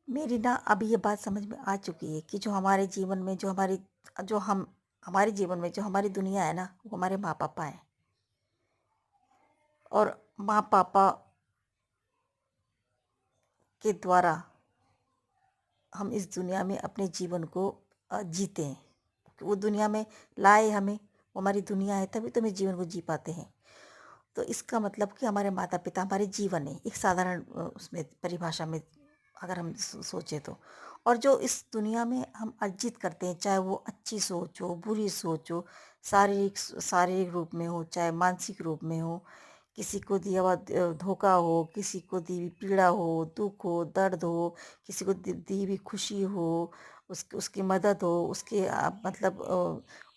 मेरी ना अभी ये बात समझ में आ चुकी है कि जो हमारे जीवन में जो हम हमारे जीवन में जो हमारी दुनिया है ना, वो हमारे माँ पापा हैं। और माँ पापा के द्वारा हम इस दुनिया में अपने जीवन को जीते हैं। वो दुनिया में लाए हमें, वो हमारी दुनिया है, तभी तो हम इस जीवन को जी पाते हैं। तो इसका मतलब कि हमारे माता पिता हमारे जीवन है, एक साधारण उसमें परिभाषा में अगर हम सोचे तो। और जो इस दुनिया में हम अर्जित करते हैं, चाहे वो अच्छी सोच हो, बुरी सोच हो, शारीरिक रूप में हो, चाहे मानसिक रूप में हो, किसी को दिया हुआ धोखा हो, किसी को दी हुई पीड़ा हो, दुख हो, दर्द हो, किसी को दी हुई खुशी हो, उसकी मदद हो,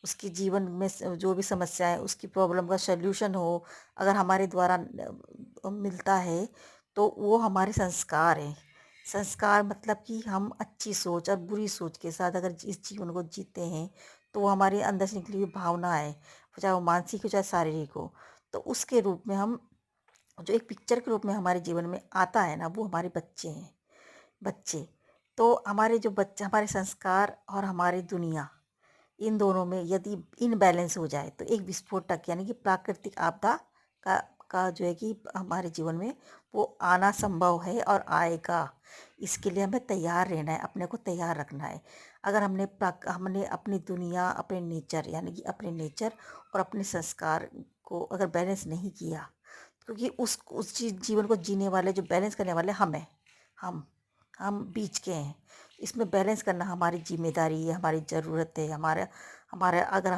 उसके जीवन में जो भी समस्या है उसकी प्रॉब्लम का सल्यूशन हो, अगर हमारे द्वारा मिलता है, तो वो हमारे संस्कार हैं। संस्कार मतलब कि हम अच्छी सोच और बुरी सोच के साथ अगर इस जीवन को जीते हैं, तो वो हमारे अंदर से निकली हुई भावना है, चाहे वो मानसिक हो चाहे शारीरिक हो। तो उसके रूप में हम जो एक पिक्चर के रूप में हमारे जीवन में आता है ना, वो हमारे बच्चे हैं। बच्चे तो हमारे जो बच्चे, हमारे संस्कार और हमारी दुनिया, इन दोनों में यदि इनबैलेंस हो जाए, तो एक विस्फोटक यानी कि प्राकृतिक आपदा का का जो है कि हमारे जीवन में वो आना संभव है और आएगा। इसके लिए हमें तैयार रहना है, अपने को तैयार रखना है। अगर हमने अपनी दुनिया, अपने नेचर यानी कि अपने नेचर और अपने संस्कार को अगर बैलेंस नहीं किया, क्योंकि उस जीवन को जीने वाले, जो बैलेंस करने वाले हम हैं। हम हम बीच के हैं। इसमें बैलेंस करना हमारी जिम्मेदारी है, हमारी ज़रूरत है। हमारा हमारा अगर हम